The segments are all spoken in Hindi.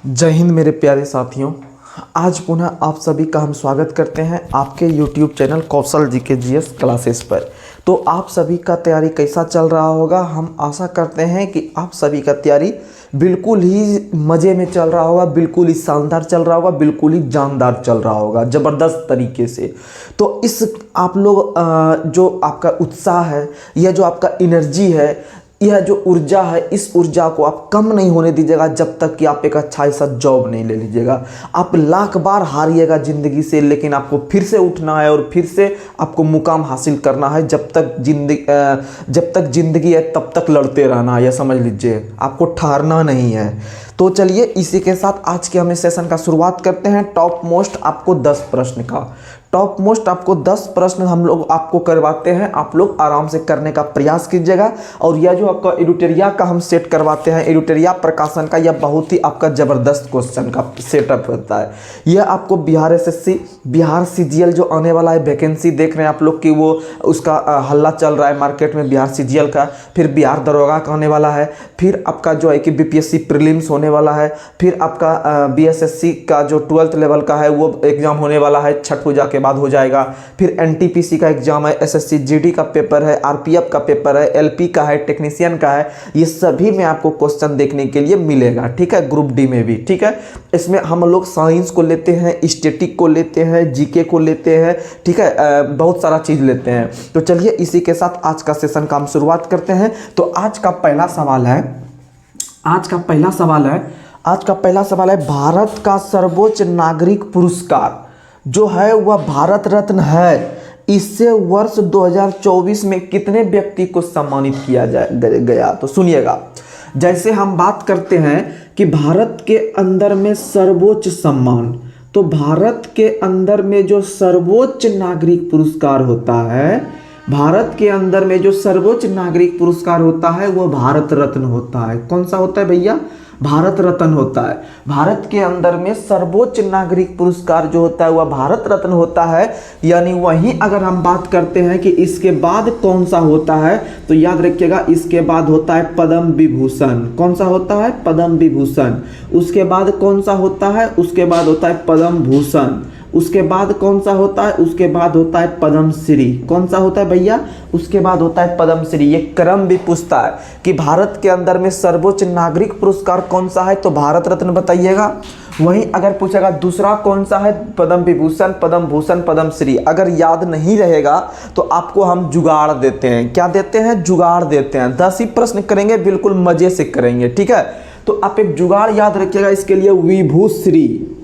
जय हिंद मेरे प्यारे साथियों। आज पुनः आप सभी का हम स्वागत करते हैं आपके YouTube चैनल कौशल जीके जीएस क्लासेस पर। तो आप सभी का तैयारी कैसा चल रहा होगा। हम आशा करते हैं कि आप सभी का तैयारी बिल्कुल ही मज़े में चल रहा होगा, बिल्कुल ही शानदार चल रहा होगा, बिल्कुल ही जानदार चल रहा होगा, ज़बरदस्त तरीके से। तो इस आप लोग जो आपका उत्साह है, यह जो आपका एनर्जी है, यह जो ऊर्जा है, इस ऊर्जा को आप कम नहीं होने दीजिएगा जब तक कि आप एक अच्छा ऐसा जॉब नहीं ले लीजिएगा। आप लाख बार हारिएगा ज़िंदगी से, लेकिन आपको फिर से उठना है और फिर से आपको मुकाम हासिल करना है। जब तक ज़िंदगी है तब तक लड़ते रहना है, यह समझ लीजिए, आपको ठहरना नहीं है। तो चलिए इसी के साथ आज के हम इस सेशन का शुरुआत करते हैं। टॉप मोस्ट आपको 10 प्रश्न का, टॉप मोस्ट आपको 10 प्रश्न हम लोग आपको करवाते हैं। आप लोग आराम से करने का प्रयास कीजिएगा। और यह जो आपका एडिटोरिया का हम सेट करवाते हैं, एडिटोरिया प्रकाशन का, यह बहुत ही आपका ज़बरदस्त क्वेश्चन का सेटअप होता है। यह आपको बिहार एसएससी, बिहार सीजीएल जो आने वाला है, वैकेंसी देख रहे हैं आप लोग कि वो उसका हल्ला चल रहा है मार्केट में, बिहार सीजीएल का, फिर बिहार दरोगा का आने वाला है, फिर आपका जो है कि बीपीएससी प्रीलिम्स होने वाला है, फिर आपका बीएसएससी का जो 12th लेवल का है वो एग्ज़ाम होने वाला है, छठ पूजा के बाद हो जाएगा। फिर एनटीपीसी का एग्जाम है, एसएससी जीडी का पेपर है, आरपीएफ का पेपर है, एलपी का है, टेक्नीशियन का है। ये सभी में आपको क्वेश्चन देखने के लिए मिलेगा, ठीक है। ग्रुप डी में भी, ठीक है। इसमें हम लोग साइंस को लेते हैं, स्टैटिक को लेते हैं, जीके को लेते हैं, ठीक है, बहुत सारा चीज़ लेते हैं। तो चलिए इसी के साथ आज का सेशन का हम शुरुआत करते हैं। तो आज का पहला सवाल है भारत का सर्वोच्च नागरिक पुरस्कार जो है वह भारत रत्न है। इससे वर्ष 2024 में कितने व्यक्ति को सम्मानित किया गया। तो सुनिएगा, जैसे हम बात करते हैं कि भारत के अंदर में सर्वोच्च सम्मान, तो भारत के अंदर में जो सर्वोच्च नागरिक पुरस्कार होता है, भारत के अंदर में जो सर्वोच्च नागरिक पुरस्कार होता है वो भारत रत्न होता है। कौन सा होता है भैया? भारत रत्न होता है। भारत के अंदर में सर्वोच्च नागरिक पुरस्कार जो होता है वह भारत रत्न होता है। यानी वहीं अगर हम बात करते हैं कि इसके बाद कौन सा होता है, तो याद रखिएगा इसके बाद होता है पद्म विभूषण। कौन सा होता है? पद्म विभूषण। उसके बाद कौन सा होता है? उसके बाद होता है पद्म भूषण। उसके बाद कौन सा होता है? उसके बाद होता है पद्मश्री। कौन सा होता है भैया? उसके बाद होता है पद्मश्री। ये क्रम भी पूछता है कि भारत के अंदर में सर्वोच्च नागरिक पुरस्कार कौन सा है, तो भारत रत्न बताइएगा। वहीं अगर पूछेगा दूसरा कौन सा है, पद्म विभूषण, पद्म भूषण, पद्मश्री। अगर याद नहीं रहेगा तो आपको हम जुगाड़ देते हैं। क्या देते हैं? जुगाड़ देते हैं। 10 ही प्रश्न करेंगे, बिल्कुल मजे से करेंगे, ठीक है। तो आप एक जुगाड़ याद रखिएगा इसके लिए, विभूश्री,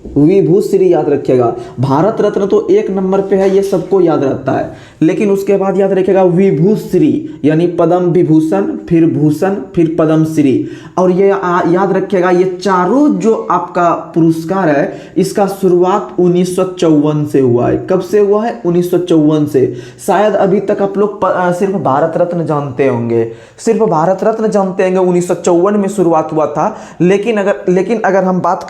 विभूश्री याद रखिएगा। भारत रत्न तो 1 नंबर पे है, ये सबको याद रहता है, लेकिन उसके बाद याद रखिएगा विभूश्री, यानी पद्म विभूषण, फिर भूषण, फिर पद्मश्री। और ये याद रखिएगा ये चारों जो आपका पुरस्कार है इसका शुरुआत 1954 से हुआ है। कब से हुआ है? 1954 से। शायद अभी तक आप लोग सिर्फ भारत रत्न जानते होंगे, सिर्फ भारत रत्न जानते होंगे। 1954 में शुरुआत हुआ था। लेकिन अगर हम बात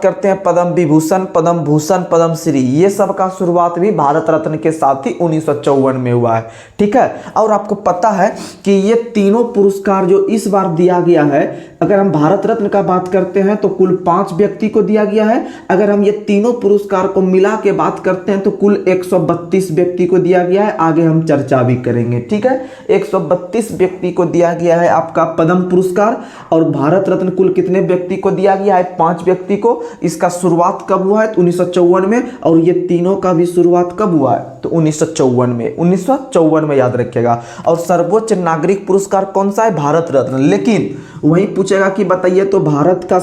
करते हैं पद्म विभूषण, पद्म भूषण, पद्मश्री, ये सब का शुरुआत भी भारत रत्न के साथ ही 1954 में हुआ है, ठीक है। और आपको पता है कि ये तीनों पुरस्कार जो इस बार दिया गया है, अगर हम भारत रत्न का बात करते हैं तो कुल 5 व्यक्ति को दिया गया है। अगर हम ये तीनों पुरस्कार को मिला के बात करते हैं तो कुल 132 व्यक्ति को दिया गया है। आगे हम चर्चा भी करेंगे, ठीक है। 132 व्यक्ति को दिया गया है आपका पद्म पुरस्कार। और भारत रत्न कुल कितने व्यक्ति को दिया गया है? 5 व्यक्ति को। इसका शुरुआत कब हुआ है? 1954 में। और ये तीनों का भी शुरुआत कब हुआ है? तो 1954 में याद रखिएगा। और सर्वोच्च नागरिक पुरस्कार कौन सा है? भारत रत्न। लेकिन वही पूछेगा कि बताइए तो भारत का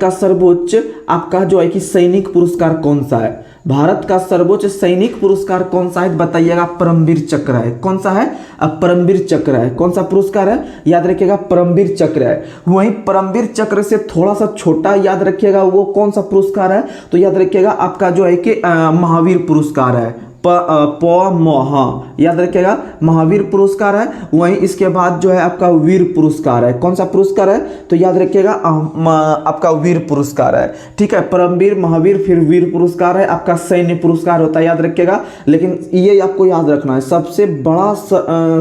सर्वोच्च आपका जो है कि सैनिक पुरस्कार कौन सा है? भारत का सर्वोच्च सैनिक पुरस्कार कौन सा है बताइएगा? परमवीर चक्र है। कौन सा है? परमवीर चक्र है। कौन सा पुरस्कार है? याद रखिएगा परमवीर चक्र है। वहीं परमवीर चक्र से थोड़ा सा छोटा याद रखिएगा वो कौन सा पुरस्कार है, तो याद रखिएगा आपका जो है कि महावीर पुरस्कार है। हाँ याद रखिएगा, महावीर पुरस्कार है। वहीं इसके बाद जो है आपका वीर पुरस्कार है। कौन सा पुरस्कार है? तो याद रखिएगा आपका वीर पुरस्कार है। ठीक है, परमवीर, महावीर, फिर वीर पुरस्कार है, आपका सैन्य पुरस्कार होता है, याद रखिएगा। लेकिन ये आपको याद रखना है, सबसे बड़ा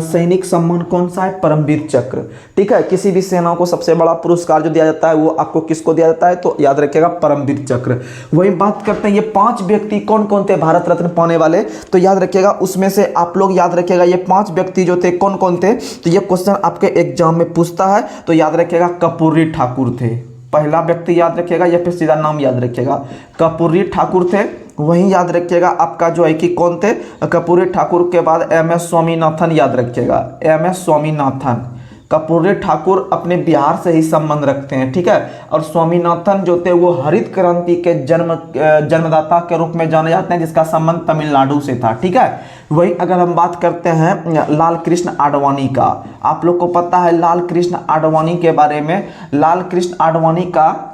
सैनिक सम्मान कौन सा है? परमवीर चक्र। ठीक है, किसी भी सेना को सबसे बड़ा पुरस्कार जो दिया जाता है वो आपको किसको दिया जाता है? तो याद रखिएगा परमवीर चक्र। वही बात करते हैं, ये 5 व्यक्ति कौन कौन थे भारत रत्न पाने वाले? तो याद रखिएगा उसमें से आप लोग याद रखिएगा ये 5 व्यक्ति जो थे कौन कौन थे? तो ये क्वेश्चन आपके एग्जाम में पूछता है, तो याद रखिएगा कर्पूरी ठाकुर थे। पहला व्यक्ति याद रखिएगा, या फिर सीधा नाम याद रखिएगा, कर्पूरी ठाकुर थे। वहीं याद रखिएगा आपका जो है कि कौन थे? कर्पूरी ठाकुर के बाद MS स्वामीनाथन, याद रखिएगा MS स्वामीनाथन। कर्पूरी ठाकुर अपने बिहार से ही संबंध रखते हैं। ठीक है, और स्वामीनाथन जो थे वो हरित क्रांति के जन्मदाता के रूप में जाने जाते हैं, जिसका संबंध तमिलनाडु से था। ठीक है, वही अगर हम बात करते हैं लाल कृष्ण आडवाणी का, आप लोग को पता है लाल कृष्ण आडवाणी के बारे में। लाल कृष्ण आडवाणी का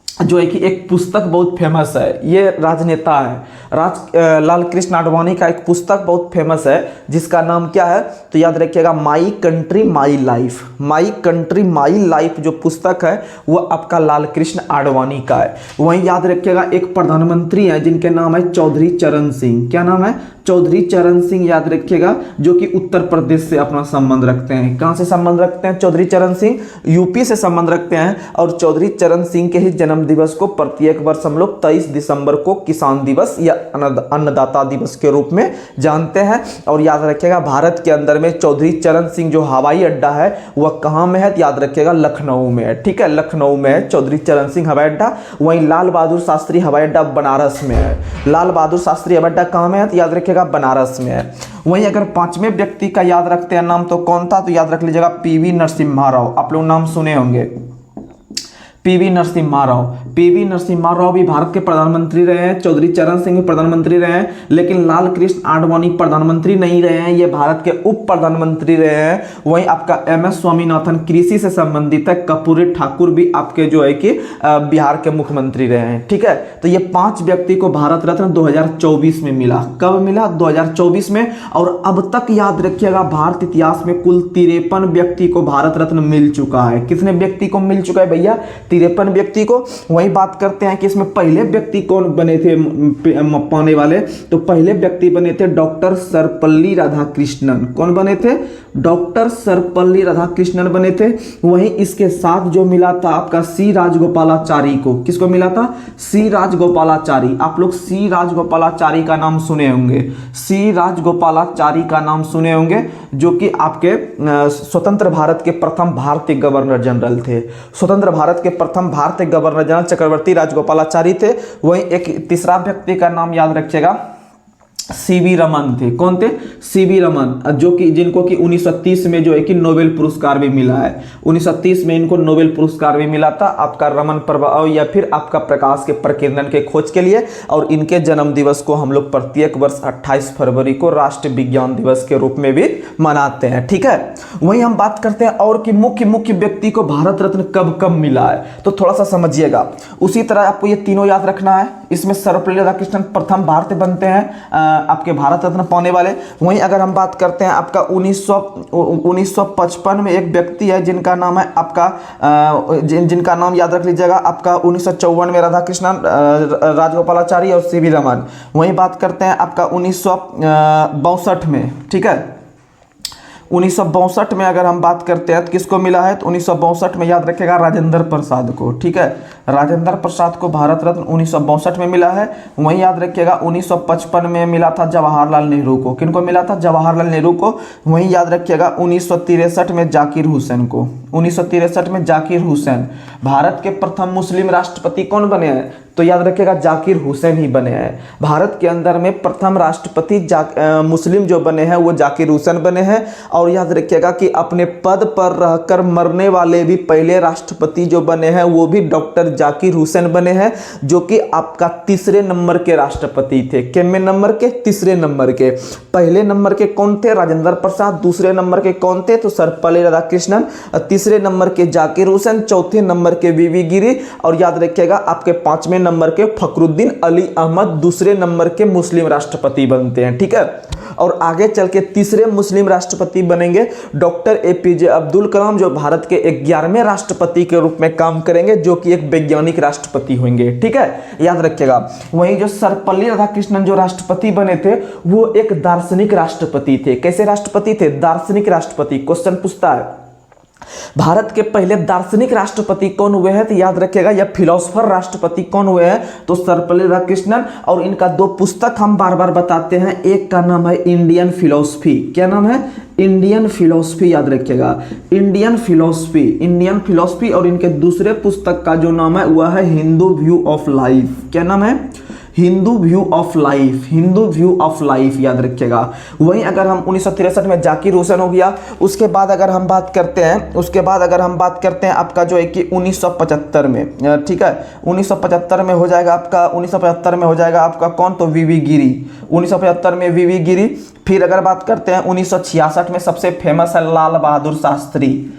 जो है कि एक पुस्तक बहुत फेमस है, ये राजनेता है। लाल कृष्ण आडवाणी का एक पुस्तक बहुत फेमस है, जिसका नाम क्या है? तो याद रखिएगा my country my life. My country my life जो पुस्तक है वो आपका लाल कृष्ण आडवाणी का है। वहीं याद रखिएगा एक प्रधानमंत्री है जिनके नाम है चौधरी चरण सिंह। क्या नाम है? चौधरी चरण सिंह, याद रखिएगा, जो कि उत्तर प्रदेश से अपना संबंध रखते हैं। कहां से संबंध रखते हैं चौधरी चरण सिंह? यूपी से संबंध रखते हैं। और चौधरी चरण सिंह के ही जन्म दिवस को प्रत्येक वर्ष हम लोग 23 दिसंबर को किसान दिवस या अन्नदाता दिवस के रूप में जानते हैं। और याद रखिएगा भारत के अंदर में चौधरी चरण सिंह जो हवाई अड्डा है वह कहां में है? याद रखिएगा लखनऊ में है। ठीक है, लखनऊ में है चौधरी चरण सिंह हवाई अड्डा। वहीं लाल बहादुर शास्त्री हवाई अड्डा बनारस में है। लाल बहादुर शास्त्री हवाई अड्डा कहां में है? तो याद रखिएगा बनारस में है। वहीं अगर 5वें व्यक्ति का याद रखते हैं नाम, तो कौन था? तो याद रख लीजिएगा PV नरसिम्हा राव। आप लोग नाम सुने होंगे, PV नरसिम्हा राव। PV नरसिम्हा राव भी भारत के प्रधानमंत्री रहे हैं। चौधरी चरण सिंह भी प्रधानमंत्री रहे हैं, लेकिन लाल कृष्ण आडवाणी प्रधानमंत्री नहीं रहे हैं, ये भारत के उप प्रधानमंत्री रहे हैं। वहीं आपका MS स्वामीनाथन कृषि से संबंधित है। कर्पूरी ठाकुर भी आपके जो है कि बिहार के मुख्यमंत्री रहे हैं। ठीक है, तो ये 5 व्यक्ति को भारत रत्न 2024 में मिला। कब मिला? 2024 में। और अब तक याद रखिएगा भारत इतिहास में कुल 53 व्यक्ति को भारत रत्न मिल चुका है। कितने व्यक्ति को मिल चुका है भैया? 53 व्यक्ति को। वही बात करते हैं कि इसमें पहले व्यक्ति कौन बने थे पाने वाले? तो पहले व्यक्ति बने थे डॉक्टर सर्वपल्ली राधाकृष्णन। कौन बने थे? डॉक्टर सर्वपल्ली राधाकृष्णन बने थे। वहीं इसके साथ जो मिला था आपका C राजगोपालाचारी को। किसको मिला था? C राजगोपालाचारी। आप लोग C राजगोपालाचारी का नाम सुने होंगे। C राजगोपालाचारी का नाम सुने होंगे, जो कि आपके स्वतंत्र भारत के प्रथम भारतीय गवर्नर जनरल थे। स्वतंत्र भारत के प्रथम भारतीय गवर्नर जनरल चक्रवर्ती राजगोपालाचारी थे। वहीं एक तीसरा व्यक्ति का नाम याद रखिएगा CV रमन थे। कौन थे? CV रमन, जो कि जिनको कि 1930 में जो है कि नोबेल पुरस्कार भी मिला है। 1930 में इनको नोबेल पुरस्कार भी मिला था आपका रमन प्रभाव या फिर आपका प्रकाश के प्रकीर्णन के खोज के लिए। और इनके जन्म दिवस को हम लोग प्रत्येक वर्ष 28 फरवरी को राष्ट्रीय विज्ञान दिवस के रूप में भी मनाते हैं। ठीक है, वहीं हम बात करते हैं और कि मुख्य व्यक्ति को भारत रत्न कब कब मिला है, तो थोड़ा सा समझिएगा। उसी तरह आपको ये तीनों याद रखना है। इसमें सर्वपल्ली राधाकृष्णन प्रथम भारतीय बनते हैं आपके भारत रत्न पाने वाले। वहीं अगर हम बात करते हैं आपका 1955 में एक व्यक्ति है जिनका नाम है आपका जिनका नाम याद रख लीजिएगा आपका 1954 में राधाकृष्णन राजगोपालाचारी और CV रमन। वहीं बात करते हैं आपका 1962 में। ठीक है, 1962 में अगर हम बात करते हैं तो किसको मिला है? तो 1962 में याद रखेगा राजेंद्र प्रसाद को। ठीक है, राजेंद्र प्रसाद को भारत रत्न 1962 में मिला है। वहीं याद रखिएगा 1955 में मिला था जवाहरलाल नेहरू को। किनको मिला था? जवाहरलाल नेहरू को। वहीं याद रखिएगा 1963 में जाकिर हुसैन को। 1963 में जाकिर हुसैन। भारत के प्रथम मुस्लिम राष्ट्रपति कौन बने हैं? तो याद रखिएगा जाकिर हुसैन ही बने हैं। भारत के अंदर में प्रथम राष्ट्रपति मुस्लिम जो बने हैं वो जाकिर हुसैन बने हैं। और याद रखिएगा कि अपने पद पर रहकर मरने वाले भी पहले राष्ट्रपति जो बने हैं वो भी डॉक्टर जाकिर हुसैन बने हैं, जो कि आपका 3रे नंबर के राष्ट्रपति थे। कितने नंबर के? 3रे नंबर के। पहले नंबर के कौन थे? राजेंद्र प्रसाद। दूसरे नंबर के कौन थे? तो सर्वपल्ली राधाकृष्णन। 3रे नंबर के जाकिर हुसैन। चौथे नंबर के VV गिरी। और याद रखिएगा आपके 5वें नंबर के फखरुद्दीन अली अहमद दूसरे नंबर के मुस्लिम राष्ट्रपति बनते हैं। ठीक है, और आगे चल के तीसरे मुस्लिम राष्ट्रपति बनेंगे डॉक्टर एपीजे अब्दुल कलाम, जो भारत के 11वें राष्ट्रपति के रूप में काम करेंगे, जो कि एक वैज्ञानिक राष्ट्रपति होंगे। ठीक है, याद रखिएगा। वहीं जो सर्वपल्ली राधाकृष्णन जो राष्ट्रपति बने थे वो एक दार्शनिक राष्ट्रपति थे। कैसे राष्ट्रपति थे? दार्शनिक राष्ट्रपति। क्वेश्चन पूछता है भारत के पहले दार्शनिक राष्ट्रपति कौन हुए हैं? तो याद रखिएगा, या फिलोसफर राष्ट्रपति कौन हुए हैं? तो सर्वपल्ली राधाकृष्णन। और इनका 2 पुस्तक हम बार बार बताते हैं। एक का नाम है इंडियन फिलोसफी। क्या नाम है? Indian philosophy. याद रखिएगा, इंडियन फिलोसफी, इंडियन फिलोसफी। और इनके दूसरे पुस्तक का जो नाम है वह है हिंदू व्यू ऑफ लाइफ। क्या नाम है? Hindu view of life, Hindu view of life. याद रखिएगा। वहीं अगर हम 1963 में जाकिर हुसैन हो गया। उसके बाद अगर हम बात करते हैं आपका जो है कि 1975 में, ठीक है, 1975 में हो जाएगा आपका कौन? तो वीवी गिरी। 1975 में वीवी गिरी। फिर अगर बात करते हैं 1966 में सबसे फेमस है लाल बहादुर शास्त्री।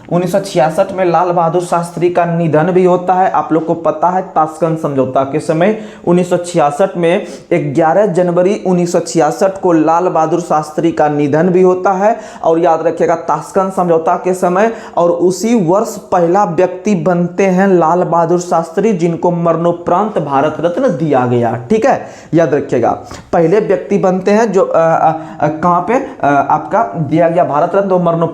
1966 में लाल बहादुर शास्त्री का निधन भी होता है। आप लोग को पता है ताशकंद समझौता के समय 1966 में 11 जनवरी 1966 को लाल बहादुर शास्त्री का निधन भी होता है। और याद रखिएगा ताशकंद समझौता के समय और उसी वर्ष पहला व्यक्ति बनते हैं लाल बहादुर शास्त्री, जिनको मरणोपरांत भारत रत्न दिया गया। ठीक है, याद रखिएगा, पहले व्यक्ति बनते हैं जो कहां पे आपका दिया गया भारत रत्न, मरणोपरांत।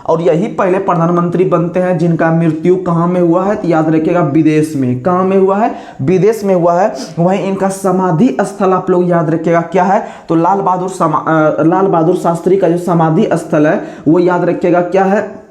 और यही पहले प्रधानमंत्री बनते हैं जिनका मृत्यु कहां में हुआ है? तो याद रखिएगा विदेश में। कहां में हुआ है? विदेश में हुआ है। वहीं इनका समाधि स्थल आप लोग याद रखिएगा क्या है? तो लाल बहादुर शास्त्री का जो समाधि स्थल है वो याद रखिएगा क्या है?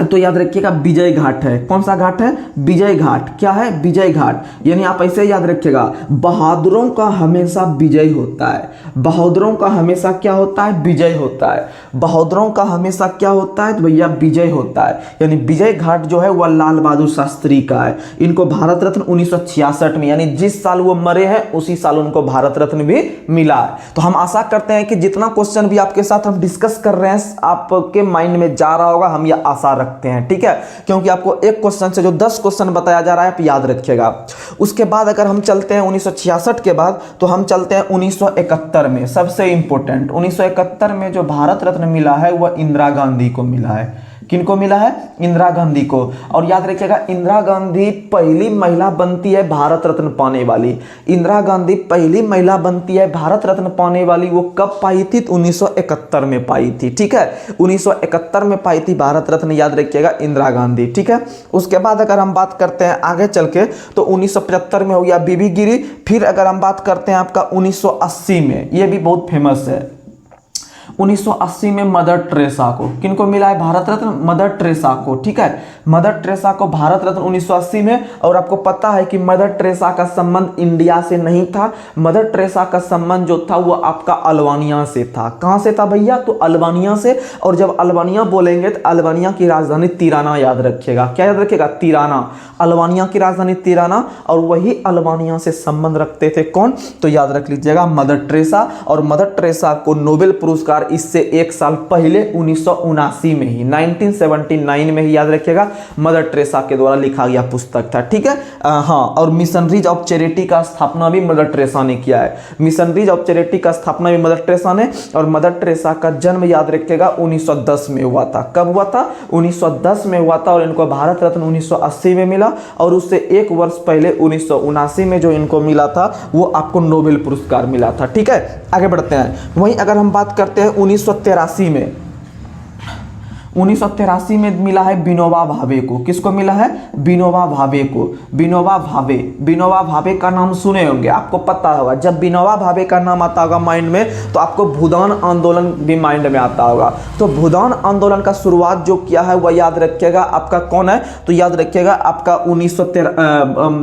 तो याद रखिएगा विजय घाट है। कौन सा घाट है? विजय घाट। क्या है? विजय घाट। यानी आप ऐसे याद रखिएगा, बहादुरों का हमेशा विजय होता है। बहादुरों का हमेशा क्या होता है? विजय होता है। बहादुरों का हमेशा क्या होता है? तो भैया विजय होता है। यानी विजय घाट जो है वह लाल बहादुर शास्त्री का है। इनको भारत रत्न 1966 में, यानी जिस साल वो मरे हैं उसी साल उनको भारत रत्न भी मिला है। तो हम आशा करते हैं कि जितना क्वेश्चन भी आपके साथ हम डिस्कस कर रहे हैं आपके माइंड में जा रहा होगा, हम यह आशा रखते हैं। ठीक है, क्योंकि आपको एक क्वेश्चन से जो 10 क्वेश्चन बताया जा रहा है आप याद रखिएगा। उसके बाद अगर हम चलते हैं 1966 के बाद, तो हम चलते हैं 1971 में। सबसे इंपॉर्टेंट 1971 में जो भारत रत्न मिला है वह इंदिरा गांधी को मिला है। किनको मिला है? इंदिरा गांधी को। और याद रखिएगा इंदिरा गांधी पहली महिला बनती है भारत रत्न पाने वाली। इंदिरा गांधी पहली महिला बनती है भारत रत्न पाने वाली। वो कब पाई थी? 1971 में पाई थी। ठीक है, 1971 में पाई थी भारत रत्न, याद रखिएगा इंदिरा गांधी। ठीक है, उसके बाद अगर हम बात करते हैं आगे चल के तो 1975 में हो गया बीबी गिरी। फिर अगर हम बात करते हैं आपका 1980 में, ये भी बहुत फेमस है, 1980 में मदर टेरेसा को। किनको मिला है भारत रत्न? मदर टेरेसा को। ठीक है, मदर टेरेसा को भारत रत्न 1980 में। और आपको पता है कि मदर टेरेसा का संबंध इंडिया से नहीं था। मदर टेरेसा का संबंध जो था वो आपका अल्बानिया से था। कहां से था भैया? तो अल्बानिया से। और जब अल्बानिया बोलेंगे तो अल्बानिया की राजधानी तिराना याद रखिएगा। क्या याद रखिएगा? तिराना। अल्बानिया की राजधानी तिराना। और वही अल्बानिया से संबंध रखते थे कौन? तो याद रख लीजिएगा मदर टेरेसा। और मदर टेरेसा को नोबेल पुरस्कार इससे एक साल पहले 1979 में ही, 1979 में ही, याद रखिएगा, मदर टेरेसा के द्वारा लिखा गया पुस्तक था। ठीक है, हाँ। और मिशनरीज ऑफ चैरिटी का स्थापना भी मदर टेरेसा ने किया है। मिशनरीज ऑफ चैरिटी का स्थापना भी मदर टेरेसा ने। और मदर टेरेसा का जन्म याद रखिएगा 1910 में हुआ था। कब हुआ था? 1910 में हुआ था। और इनको भारत रत्न 1980 में मिला। और उससे एक वर्ष पहले 1979 में जो इनको मिला था वो आपको नोबेल पुरस्कार मिला था। ठीक है, आगे बढ़ते हैं। वहीं अगर हम बात करते हैं 1983 में, 1983 में मिला है विनोबा भावे को। किसको मिला है? विनोबा भावे को। विनोबा भावे, विनोबा भावे का नाम सुने होंगे, आपको पता होगा। जब विनोबा भावे का नाम आता होगा माइंड में तो आपको भूदान आंदोलन भी माइंड में आता होगा। तो भूदान आंदोलन का शुरुआत जो किया है वह याद रखिएगा आपका कौन है? तो याद रखिएगा आपका 1913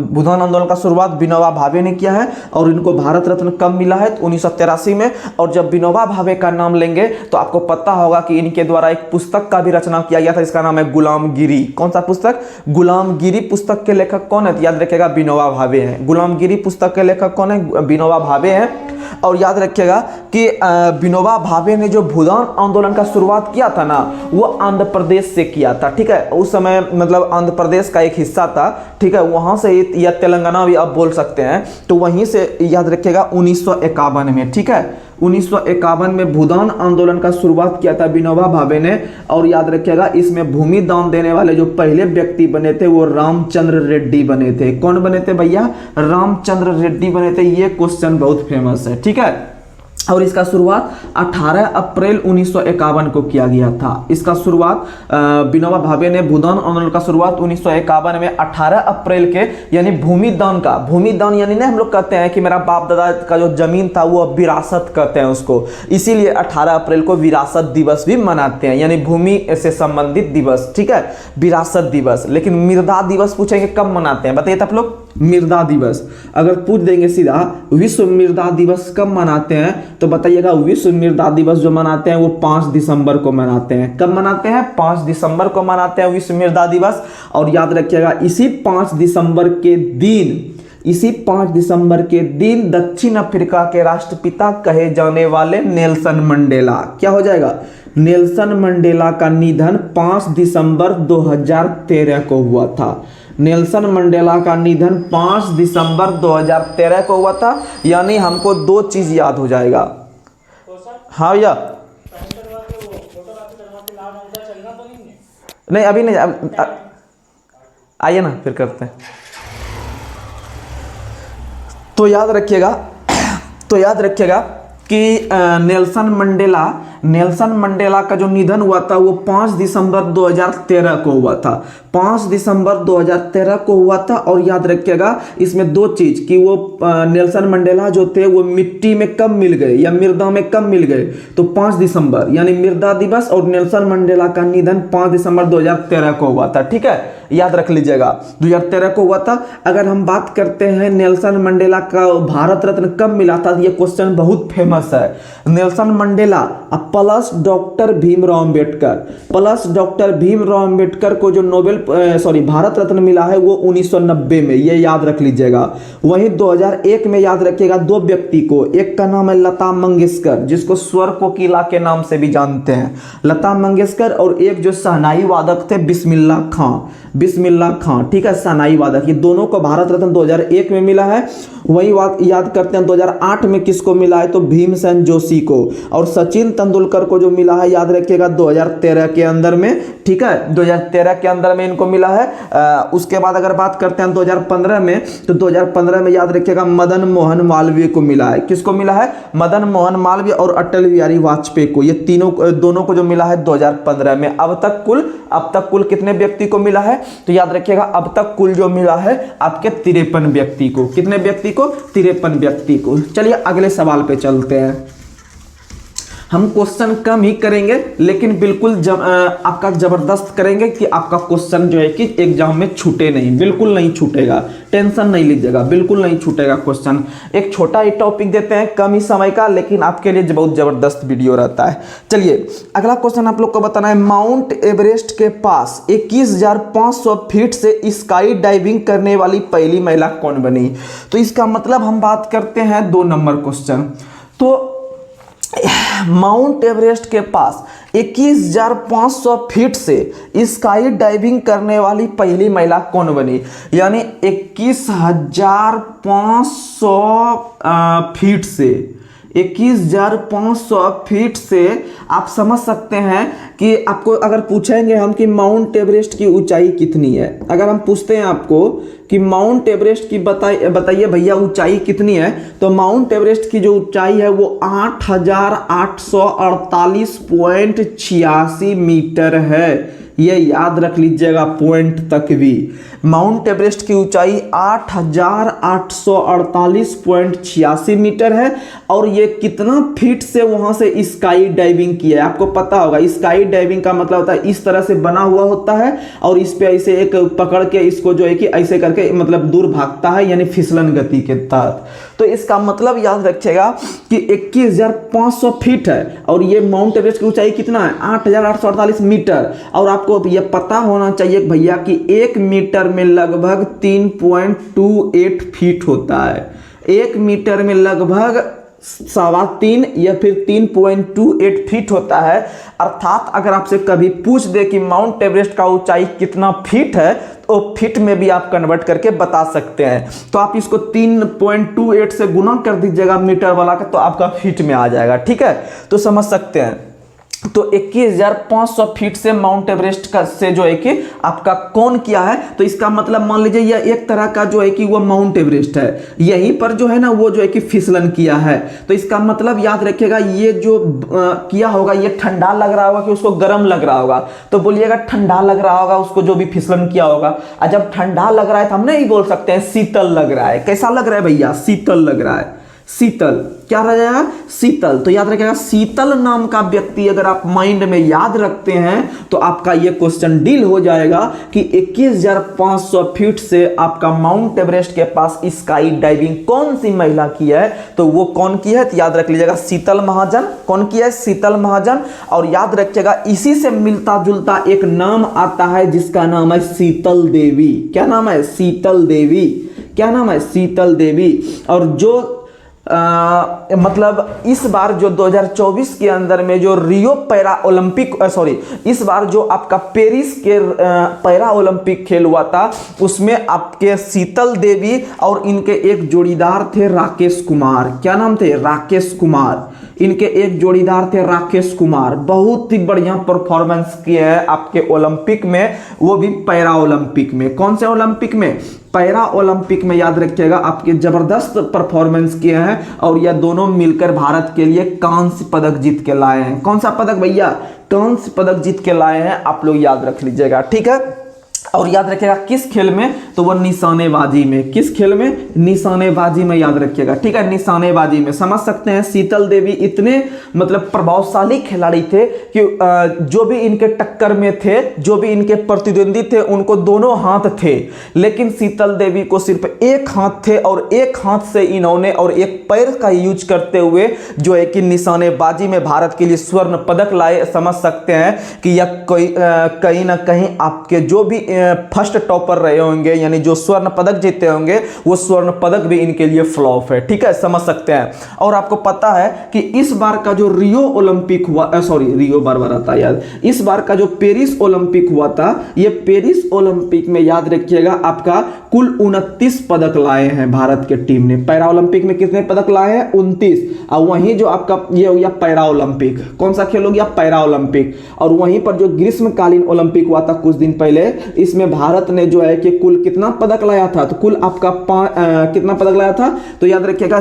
भूदान आंदोलन का शुरुआत विनोबा भावे ने किया है। और इनको भारत रत्न कब मिला है? 1983 में। और जब विनोबा भावे का नाम लेंगे तो आपको पता होगा कि इनके द्वारा एक पुस्तक भी रचना किया गया था, इसका नाम है गुलामगिरी। कौन सा पुस्तक? गुलामगिरी। पुस्तक के लेखक कौन है? याद रखिएगा विनोबा भावे हैं। गुलामगिरी पुस्तक के लेखक कौन है? विनोबा भावे हैं। और याद रखिएगा कि विनोबा भावे ने जो भूदान आंदोलन का शुरुआत किया था ना, वो आंध्र प्रदेश से किया था। ठीक है, उस समय मतलब आंध्र प्रदेश का एक हिस्सा था। ठीक है, वहां से या तेलंगाना भी आप बोल सकते हैं, तो वहीं से याद रखिएगा 1951 में। ठीक है, 1951 में भूदान आंदोलन का शुरुआत किया था विनोबा भावे ने। और याद रखिएगा इसमें भूमि दान देने वाले जो पहले व्यक्ति बने थे वो रामचंद्र रेड्डी बने थे। कौन बने थे भैया? रामचंद्र रेड्डी बने थे। ये क्वेश्चन बहुत फेमस है। ठीक है, और इसका शुरुआत 18 अप्रैल 1951 को किया गया था। इसका शुरुआत विनोबा भावे ने भूदान आंदोलन का शुरुआत 1951 में 18 अप्रैल के, यानी भूमि दान का, भूमि दान यानी ना हम लोग कहते हैं कि मेरा बाप दादा का जो जमीन था वो विरासत कहते हैं उसको, इसीलिए 18 अप्रैल को विरासत दिवस भी मनाते हैं, यानी भूमि से संबंधित दिवस। ठीक है, विरासत दिवस। लेकिन मृदा दिवस पूछेंगे कब मनाते हैं, बताइए आप लोग। मृदा दिवस अगर पूछ देंगे सीधा विश्व मृदा दिवस कब मनाते हैं, तो बताइएगा विश्व मृदा दिवस जो मनाते हैं वो 5 दिसंबर को मनाते हैं। कब मनाते हैं? 5 दिसंबर को मनाते हैं विश्व मृदा दिवस। और याद रखिएगा इसी 5 दिसंबर के दिन दक्षिण अफ्रीका के राष्ट्रपिता कहे जाने वाले नेल्सन मंडेला, क्या हो जाएगा? नेल्सन मंडेला का निधन 5 दिसंबर 2013 को हुआ था। नेल्सन मंडेला का निधन 5 दिसंबर 2013 को हुआ था। यानी हमको 2 चीज याद हो जाएगा। हाँ भैया, नहीं अभी नहीं, आइए ना फिर करते हैं। तो याद रखिएगा कि नेल्सन मंडेला का जो निधन हुआ था वो 5 दिसंबर 2013 को हुआ था। 5 दिसंबर 2013 को हुआ था। और याद रखिएगा इसमें 2 चीज कि वो नेल्सन मंडेला जो थे वो मिट्टी में कब मिल गए या मृदा में कब मिल गए, तो 5 दिसंबर यानी मृदा दिवस, और नेल्सन मंडेला का निधन 5 दिसंबर 2013 को हुआ था। ठीक है, याद रख लीजिएगा 2013 को हुआ था। अगर हम बात करते हैं नेल्सन मंडेला का भारत रत्न कब मिला था, ये क्वेश्चन बहुत फेमस है। Nelson Mandela plus doctor Bhimrao Ambedkar को जो भारत रत्न मिला है वो 1990 में, ये याद रख लीजिएगा। वहीं 2001 में याद रखिएगा 2 व्यक्ति को, एक का नाम है लता मंगेशकर जिसको स्वर कोकिला के नाम से भी जानते हैं, लता मंगेशकर, और एक जो शहनाई वादक थे बिस्मिल्लाह खां। ठीक है, शहनाई वादक, ये दोनों को भारत रत्न 2001 में मिला है। वही याद करते हैं 2008 में किसको मिला है, तो भीमसेन जोशी को। और सचिन तेंदुलकर को जो मिला है याद रखिएगा 2013 के अंदर में। ठीक है, 2013 के अंदर में इनको मिला है। उसके बाद अगर बात करते हैं 2015 में, तो 2015 में याद रखिएगा मदन मोहन मालवीय को मिला है। किसको मिला है? मदन मोहन मालवीय और अटल बिहारी वाजपेयी को, ये दोनों को जो मिला है 2015 में। अब तक कुल कितने व्यक्ति को मिला है, तो याद रखिएगा अब तक कुल जो मिला है आपके 53 व्यक्ति को। कितने व्यक्ति को? 53 व्यक्ति को। चलिए अगले सवाल पे चलते हैं। हम क्वेश्चन कम ही करेंगे लेकिन बिल्कुल आपका जबरदस्त करेंगे कि आपका क्वेश्चन जो है कि एग्जाम में छूटे नहीं, बिल्कुल नहीं छूटेगा, टेंशन नहीं लीजिएगा, बिल्कुल नहीं छूटेगा क्वेश्चन। एक छोटा ही टॉपिक देते हैं, कम ही समय का, लेकिन आपके लिए बहुत जबरदस्त वीडियो रहता है। चलिए अगला क्वेश्चन आप लोग को बताना है, माउंट एवरेस्ट के पास 21,500 फीट से स्काई डाइविंग करने वाली पहली महिला कौन बनी? तो इसका मतलब हम बात करते हैं 2 नंबर क्वेश्चन। तो माउंट एवरेस्ट के पास 21,500 फीट से स्काई डाइविंग करने वाली पहली महिला कौन बनी? यानी 21,500 फीट से 21,500 फीट से आप समझ सकते हैं कि आपको अगर पूछेंगे हम कि माउंट एवरेस्ट की ऊंचाई कितनी है, अगर हम पूछते हैं आपको कि माउंट एवरेस्ट की बताइए भैया ऊंचाई कितनी है, तो माउंट एवरेस्ट की जो ऊंचाई है वो 8,848.86 मीटर है। ये याद रख लीजिएगा पॉइंट तक भी। माउंट एवरेस्ट की ऊंचाई 8,848.86 मीटर है। और ये कितना फीट से वहां से स्काई डाइविंग किया है आपको पता होगा। स्काई डाइविंग का मतलब होता है इस तरह से बना हुआ होता है और इस पे ऐसे एक पकड़ के इसको जो है कि ऐसे करके मतलब दूर भागता है, यानी फिसलन गति के तहत। तो इसका मतलब याद रखिएगा कि 21,500 फीट है और ये माउंट एवरेस्ट की ऊंचाई कितना है 8,848 मीटर। और आपको ये पता होना चाहिए भैया कि 1 मीटर में लगभग 3.28 फीट होता है। 1 मीटर में लगभग 3.25 या फिर 3.28 फीट होता है। अर्थात अगर आपसे कभी पूछ दे कि माउंट एवरेस्ट का ऊंचाई कितना फीट है, तो फीट में भी आप कन्वर्ट करके बता सकते हैं। तो आप इसको 3.28 से गुना कर दीजिएगा मीटर वाला का, तो आपका फीट में आ जाएगा। ठीक है, तो समझ सकते हैं। तो 21,500 फीट से माउंट एवरेस्ट का से जो है कि आपका कौन किया है, तो इसका मतलब मान लीजिए यह एक तरह का जो है कि वो माउंट एवरेस्ट है, यहीं पर जो है ना वो जो है कि फिसलन किया है। तो इसका मतलब याद रखिएगा, ये जो किया होगा ये ठंडा लग रहा होगा कि उसको गर्म लग रहा होगा, तो बोलिएगा ठंडा लग रहा होगा उसको जो भी फिसलन किया होगा। और जब ठंडा लग रहा है तो हम नहीं बोल सकते हैं शीतल लग रहा है। कैसा लग रहा है भैया? शीतल लग रहा है। शीतल क्या रह जाएगा? शीतल। तो याद रखिएगा, शीतल नाम का व्यक्ति अगर आप माइंड में याद रखते हैं तो आपका ये क्वेश्चन डील हो जाएगा कि 21,500 फीट से आपका माउंट एवरेस्ट के पास स्काई डाइविंग कौन सी महिला की है, तो वो कौन की है? तो याद रख लीजिएगा, शीतल महाजन। कौन की है? शीतल महाजन। और याद रखिएगा, इसी से मिलता जुलता एक नाम आता है जिसका नाम है शीतल देवी। क्या नाम है? शीतल देवी। क्या नाम है? शीतल देवी। और जो मतलब इस बार जो 2024 के अंदर में जो रियो पैरा ओलंपिक इस बार जो आपका पेरिस के पैरा ओलंपिक खेल हुआ था, उसमें आपके शीतल देवी और इनके एक जोड़ीदार थे राकेश कुमार। क्या नाम थे? राकेश कुमार। इनके एक जोड़ीदार थे राकेश कुमार। बहुत ही बढ़िया परफॉर्मेंस किए हैं आपके ओलंपिक में, वो भी पैरा ओलंपिक में। कौन से ओलंपिक में? पैरा ओलंपिक में। याद रखिएगा, आपके जबरदस्त परफॉर्मेंस किए हैं और यह दोनों मिलकर भारत के लिए कांस्य पदक जीत के लाए हैं। कौन सा पदक भैया? कांस्य पदक जीत के लाए हैं। आप लोग याद रख लीजिएगा। ठीक है, और याद रखिएगा किस खेल में? तो वो निशानेबाजी में। किस खेल में? निशानेबाजी में। याद रखिएगा। ठीक है, निशानेबाजी में। समझ सकते हैं, शीतल देवी इतने मतलब प्रभावशाली खिलाड़ी थे कि जो भी इनके टक्कर में थे, जो भी इनके प्रतिद्वंदी थे, उनको दोनों हाथ थे, लेकिन शीतल देवी को सिर्फ एक हाथ थे और एक हाथ से इन्होंने और एक पैर का यूज करते हुए जो है कि निशानेबाजी में भारत के लिए स्वर्ण पदक लाए। समझ सकते हैं कि यह कहीं ना कहीं आपके जो भी फर्स्ट टॉपर रहे होंगे, यानी जो स्वर्ण पदक जीते होंगे, वो स्वर्ण पदक भी इनके लिए फ्लॉप है। ठीक है, समझ सकते हैं। और आपको पता है कि इस बार का जो रियो ओलंपिक हुआ, रियो बार बार आता है याद, इस बार का जो पेरिस ओलंपिक हुआ था, ये पेरिस ओलंपिक में याद रखिएगा आपका कुल 29 पदक लाए हैं भारत के टीम ने। पैरा ओलंपिक में कितने पदक लाए हैं? 29। और वहीं जो आपका ये हो गया पैरा ओलंपिक, कौन सा खेल हो गया? Para Olympic. और वहीं पर जो ग्रीष्मकालीन ओलंपिक हुआ था कुछ दिन पहले, इसमें भारत ने जो है कि कुल कितना पदक लाया था? तो कुल आपका कितना पदक लाया था? तो याद रखिएगा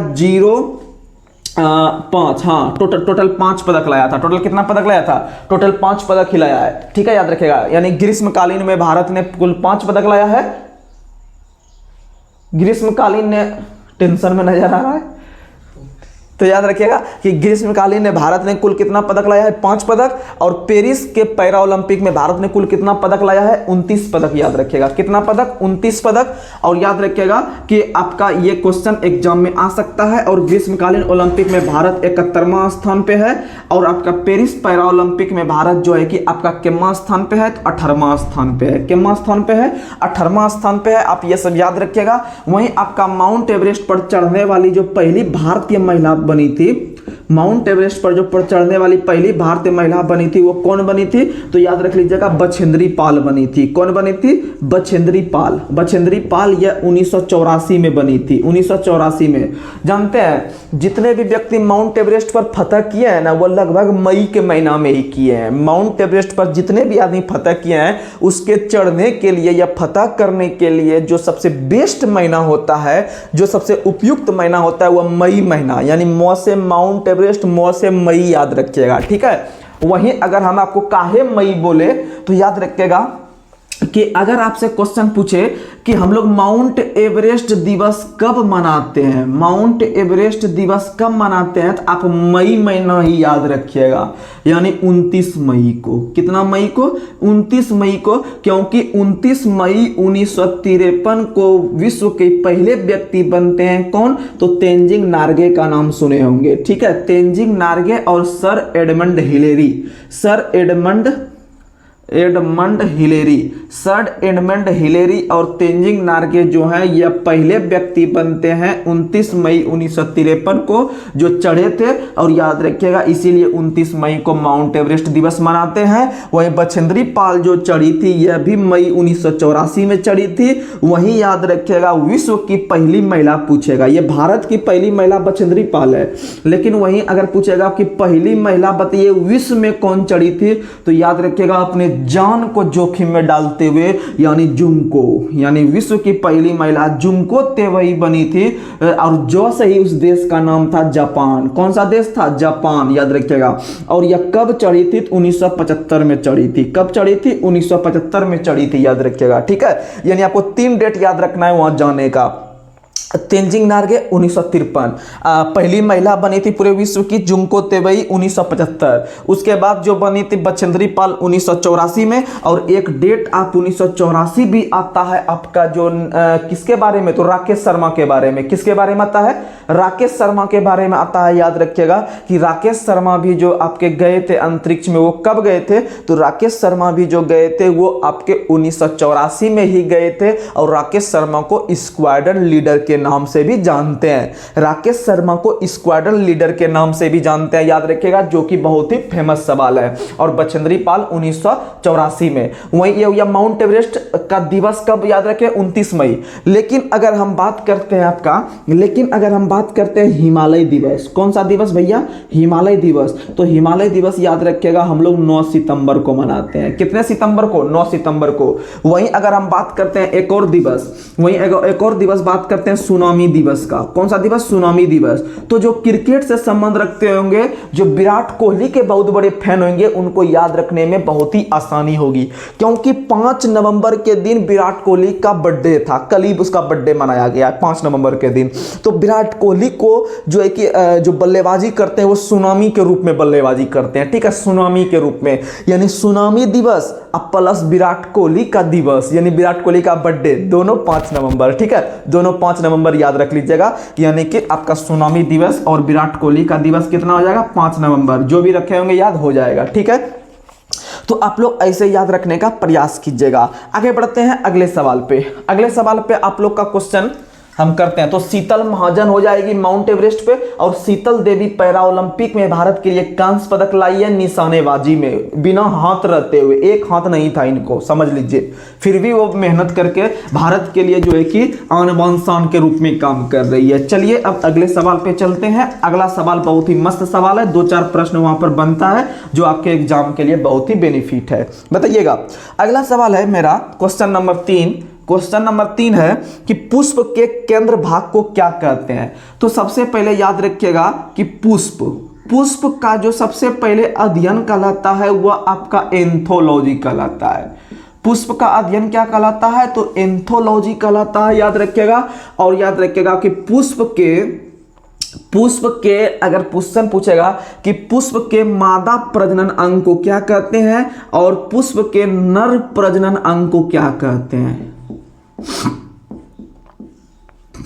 5। हाँ, टोटल 5 पदक लाया था। टोटल कितना पदक लाया था? टोटल 5 पदक ही लाया है। ठीक है, याद रखिएगा, यानी ग्रीष्मकालीन में भारत ने कुल 5 पदक लाया है। ग्रीष्मकालीन ने टेंशन में नजर आ रहा है, तो याद रखिएगा कि ग्रीष्मकालीन में भारत ने कुल कितना पदक लाया है? 5 पदक। और पेरिस के पैरा ओलंपिक में भारत ने कुल कितना पदक लाया है? 29 पदक। याद रखिएगा, कितना पदक? 29 पदक। और याद रखिएगा कि आपका ये क्वेश्चन एग्जाम में आ सकता है। और ग्रीष्मकालीन ओलंपिक में भारत 71वां स्थान पे है, और आपका पेरिस पैरा ओलंपिक में भारत जो है कि आपका कितना स्थान पे है? तो 18वां स्थान पे है। कितना स्थान पे है? 18वां स्थान पे है। आप ये सब याद रखिएगा। वहीं आपका माउंट एवरेस्ट पर चढ़ने वाली जो पहली भारतीय महिला बनी थी, माउंट एवरेस्ट पर जो चढ़ने वाली पहली भारतीय महिला बनी थी, वो कौन बनी थी? तो याद रख लीजिएगा, बछेंद्री पाल बनी थी। कौन बनी थी? बछेंद्री पाल। बछेंद्री पाल यह 1984 में बनी थी। 1984 में। जानते हैं, जितने भी व्यक्ति माउंट एवरेस्ट पर फतह किए हैं ना, वो लगभग मई के महीना में ही किए हैं। माउंट एवरेस्ट पर जितने भी आदमी फतह किए हैं, उसके चढ़ने के लिए या फतह करने के लिए जो सबसे बेस्ट महीना होता है, जो सबसे उपयुक्त महीना होता है, वह मई महीना, यानी मौसम माउंट एवरेस्ट मौसम मई। याद रखिएगा। ठीक है, वहीं अगर हम आपको काहे मई बोले, तो याद रखिएगा कि अगर आपसे क्वेश्चन पूछे कि हम लोग माउंट एवरेस्ट दिवस कब मनाते हैं, माउंट एवरेस्ट दिवस कब मनाते हैं, तो आप मई महीना ही याद रखिएगा, यानी 29 मई को। कितना मई को? 29 मई को, क्योंकि 29 मई 1953 को विश्व के पहले व्यक्ति बनते हैं। कौन? तो तेंजिंग नार्गे का नाम सुने होंगे। ठीक है, तेंजिंग नार्गे और sir Edmund Hillary. Sir Edmund Edmund Hillary, sir Edmund Hillary और तेंजिंग नार्गे जो हैं ये पहले व्यक्ति बनते हैं 29 मई 1953 को जो चढ़े थे। और याद रखिएगा इसीलिए 29 मई को माउंट एवरेस्ट दिवस मनाते हैं। वहीं बछेंद्री पाल जो चढ़ी थी यह भी मई 1984 में चढ़ी थी। वहीं याद रखिएगा विश्व की पहली महिला पूछेगा, ये भारत की पहली महिला बछेंद्री पाल है, लेकिन वहीं अगर पूछेगा कि पहली महिला बताइए विश्व में कौन चढ़ी थी, तो याद रखिएगा अपने जान को जोखिम में डालते हुए यानी जुंको, यानी विश्व की पहली महिला जुंको तेवई बनी थी। और जो सही उस देश का नाम था जापान। कौन सा देश था? जापान, याद रखिएगा। और यह कब चढ़ी थी? 1975 में चढ़ी थी। कब चढ़ी थी? 1975 में चढ़ी थी, याद रखिएगा। ठीक है, यानी आपको 3 डेट याद रखना है वहां जाने का। तेंजिंग नार्गे 1953 पहली महिला बनी थी पूरे विश्व की, जुंको तेवई 1975। उसके बाद जो बनी थी बछेंद्री पाल 1984 में। और एक डेट आप 1984 भी आता है आपका जो किसके बारे में? तो राकेश शर्मा के बारे में। किसके बारे में आता है? राकेश शर्मा के बारे में आता है। याद रखिएगा कि राकेश शर्मा भी जो आपके गए थे अंतरिक्ष में, वो कब गए थे? तो राकेश शर्मा भी जो गए थे वो आपके 1984 में ही गए थे। और राकेश शर्मा को स्क्वाड्रन लीडर के नाम से भी जानते हैं। राकेश शर्मा को स्क्वाड्रन लीडर के नाम से भी जानते हैं, याद रखिएगा, जो कि बहुत ही फेमस सवाल है। और बछेंद्री पाल 1984 में। वहीं ये माउंट एवरेस्ट का दिवस कब याद रखें? 29 मई। लेकिन अगर हम बात करते हैं हिमालय दिवस, कौन सा दिवस भैया? हिमालय दिवस। तो हिमालय दिवस याद रखिएगा हम लोग 9 सितंबर को मनाते हैं। कितने सितंबर को? 9 सितंबर को। वहीं अगर हम बात करते हैं एक और दिवस बात करते हैं सुनामी दिवस का। कौन सा दिवस? सुनामी दिवस। तो जो क्रिकेट से संबंध रखते होंगे, जो विराट कोहली के बहुत बड़े फैन होंगे, उनको याद रखने में बहुत ही आसानी होगी, क्योंकि 5 नवंबर के दिन विराट कोहली का बर्थडे था। कल ही उसका बर्थडे मनाया गया 5 नवंबर के दिन। तो विराट कोहली को जो है कि जो बल्लेबाजी करते हैं वो सुनामी के रूप में बल्लेबाजी करते हैं। ठीक है, सुनामी के रूप में, यानी सुनामी दिवस प्लस विराट कोहली का दिवस, यानी विराट कोहली का बर्थडे, दोनों 5 नवंबर। ठीक है, दोनों 5 नवंबर याद रख लीजिएगा। यानी कि आपका सुनामी दिवस और विराट कोहली का दिवस कितना हो जाएगा? 5 नवंबर। जो भी रखे होंगे याद हो जाएगा। ठीक है, तो आप लोग ऐसे याद रखने का प्रयास कीजिएगा। आगे बढ़ते हैं अगले सवाल पे। अगले सवाल पे आप लोग का क्वेश्चन हम करते हैं। तो शीतल महाजन हो जाएगी माउंट एवरेस्ट पे, और शीतल देवी पैरा ओलंपिक में भारत के लिए कांस्य पदक लाई है निशानेबाजी में, बिना हाथ रहते हुए। एक हाथ नहीं था इनको, समझ लीजिए, फिर भी वो मेहनत करके भारत के लिए जो है कि आन बान शान के रूप में काम कर रही है। चलिए अब अगले सवाल पे चलते हैं। अगला सवाल बहुत ही मस्त सवाल है, 2-4 प्रश्न वहां पर बनता है जो आपके एग्जाम के लिए बहुत ही बेनिफिट है। बताइएगा, अगला सवाल है मेरा क्वेश्चन नंबर 3 है कि पुष्प के केंद्र भाग को क्या कहते हैं? तो सबसे पहले याद रखिएगा कि पुष्प का जो सबसे पहले अध्ययन कहलाता है वह आपका एंथोलॉजी कहलाता है। पुष्प का अध्ययन क्या कहलाता है? तो एंथोलॉजी कहलाता है, याद रखिएगा। और याद रखिएगा कि पुष्प के अगर क्वेश्चन पूछेगा कि पुष्प के मादा प्रजनन अंग को क्या कहते हैं और पुष्प के नर प्रजनन अंग को क्या कहते हैं,